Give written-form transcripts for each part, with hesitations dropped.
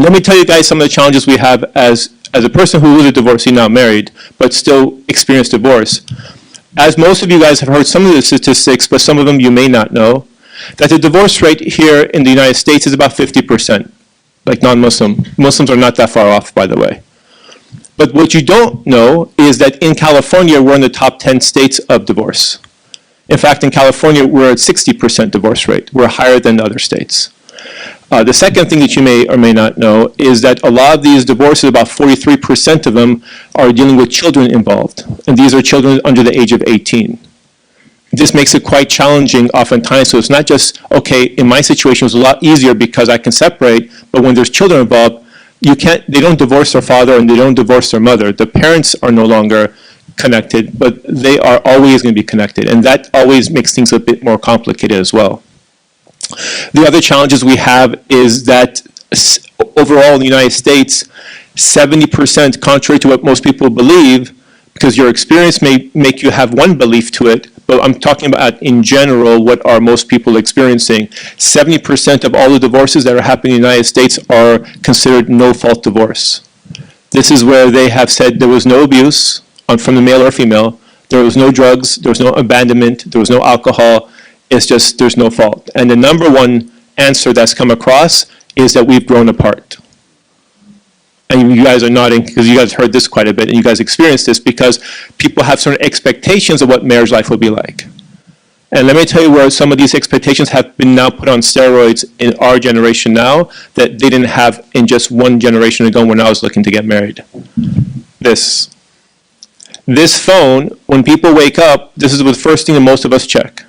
Let me tell you guys some of the challenges we have as a person who was a divorcee, now married, but still experienced divorce. As most of you guys have heard some of the statistics, but some of them you may not know, that the divorce rate here in the United States is about 50%, like non-Muslim. Muslims are not that far off, by the way. But what you don't know is that in California, we're in the top 10 states of divorce. In fact, in California, we're at 60% divorce rate. We're higher than other states. The second thing that you may or may not know is that a lot of these divorces, about 43% of them, are dealing with children involved. And these are children under the age of 18. This makes it quite challenging oftentimes. So it's not just, okay, in my situation, it's a lot easier because I can separate, but when there's children involved, they don't divorce their father and they don't divorce their mother. The parents are no longer connected, but they are always going to be connected. And that always makes things a bit more complicated as well. The other challenges we have is that overall in the United States, 70%, contrary to what most people believe, because your experience may make you have one belief to it, but I'm talking about in general what are most people experiencing. 70% of all the divorces that are happening in the United States are considered no-fault divorce. This is where they have said there was no abuse from the male or female, there was no drugs, there was no abandonment, there was no alcohol, it's just there's no fault. And the number one answer that's come across is that we've grown apart. And you guys are nodding because you guys heard this quite a bit and you guys experienced this because people have certain expectations of what marriage life will be like. And let me tell you where some of these expectations have been now put on steroids in our generation now that they didn't have in just one generation ago when I was looking to get married. This phone, when people wake up, this is the first thing that most of us check.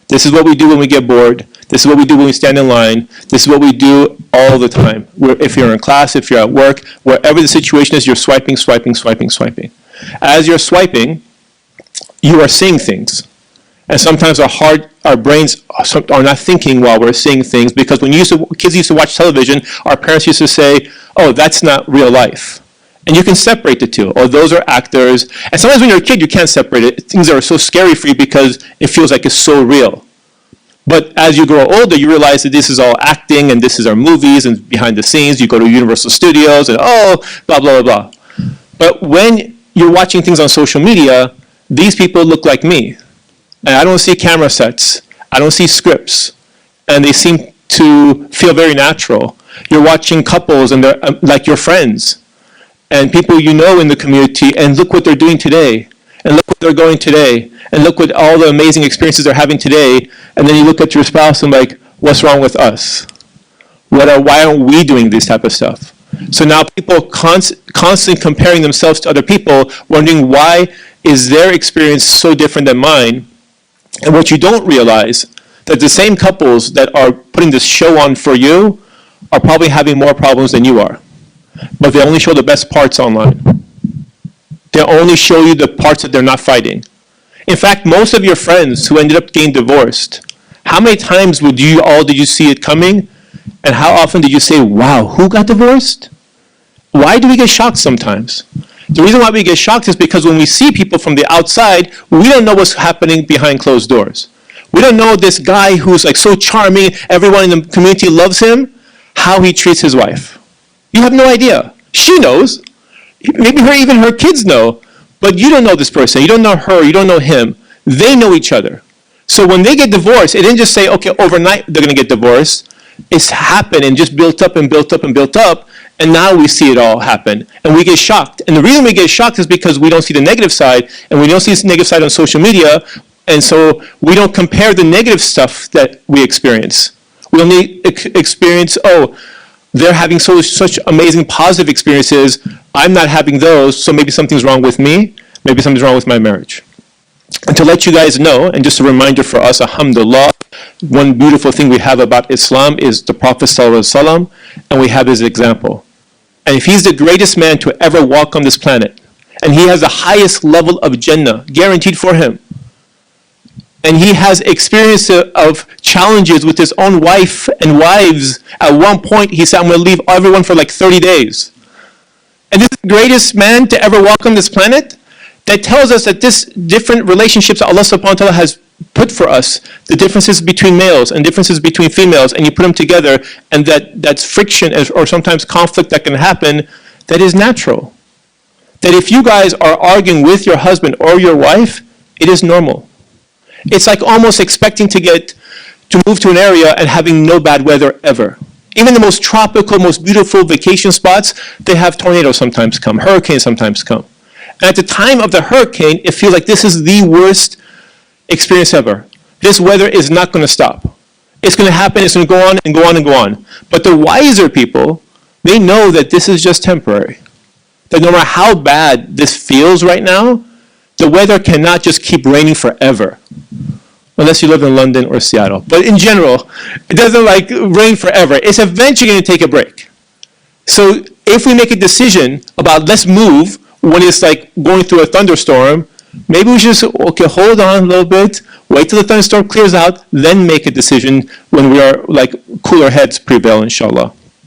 This is what we do when we get bored. This is what we do when we stand in line. This is what we do all the time. If you're in class, if you're at work, wherever the situation is, you're swiping, swiping, swiping, swiping. As you're swiping, you are seeing things. And sometimes our brains are not thinking while we're seeing things because when kids used to watch television, our parents used to say, oh, that's not real life. And you can separate the two. Oh, those are actors. And sometimes when you're a kid, you can't separate it. Things are so scary for you because it feels like it's so real. But as you grow older, you realize that this is all acting and this is our movies and behind the scenes. You go to Universal Studios and oh, blah, blah, blah, blah. But when you're watching things on social media, these people look like me. And I don't see camera sets. I don't see scripts. And they seem to feel very natural. You're watching couples and they're like your friends. And people you know in the community, and look what they're doing today, and look what they're going today, and look what all the amazing experiences they're having today, and then you look at your spouse and like, what's wrong with us? Why aren't we doing this type of stuff? So now people constantly comparing themselves to other people, wondering why is their experience so different than mine? And what you don't realize, that the same couples that are putting this show on for you are probably having more problems than you are. But they only show the best parts online. They only show you the parts that they're not fighting. In fact, most of your friends who ended up getting divorced, how many times did you see it coming? And how often did you say, wow, who got divorced? Why do we get shocked sometimes? The reason why we get shocked is because when we see people from the outside, we don't know what's happening behind closed doors. We don't know this guy who's like so charming, everyone in the community loves him, how he treats his wife. You have no idea. She knows. Maybe even her kids know. But you don't know this person. You don't know her. You don't know him. They know each other. So when they get divorced, it didn't just say, okay, overnight they're going to get divorced. It's happened and just built up and built up and built up. And now we see it all happen. And we get shocked. And the reason we get shocked is because we don't see the negative side. And we don't see this negative side on social media. And so we don't compare the negative stuff that we experience. We only experience, oh, they're having such amazing positive experiences. I'm not having those, so maybe something's wrong with me. Maybe something's wrong with my marriage. And to let you guys know, and just a reminder for us, alhamdulillah, one beautiful thing we have about Islam is the Prophet ﷺ, and we have his example. And if he's the greatest man to ever walk on this planet, and he has the highest level of Jannah guaranteed for him, and he has experience of challenges with his own wife and wives. At one point, he said, I'm going to leave everyone for like 30 days. And this is the greatest man to ever walk on this planet. That tells us that this different relationships that Allah subhanahu wa ta'ala has put for us the differences between males and differences between females, and you put them together, and that's friction or sometimes conflict that can happen, that is natural. That if you guys are arguing with your husband or your wife, it is normal. It's like almost expecting to move to an area and having no bad weather ever. Even the most tropical, most beautiful vacation spots, they have tornadoes sometimes come, hurricanes sometimes come. And at the time of the hurricane, it feels like this is the worst experience ever. This weather is not going to stop. It's going to happen, it's going to go on and go on and go on. But the wiser people, they know that this is just temporary. That no matter how bad this feels right now, the weather cannot just keep raining forever. Unless you live in London or Seattle. But in general, it doesn't like rain forever. It's eventually going to take a break. So if we make a decision about let's move when it's like going through a thunderstorm, maybe we should just, okay, hold on a little bit, wait till the thunderstorm clears out, then make a decision when we are like cooler heads prevail, inshallah.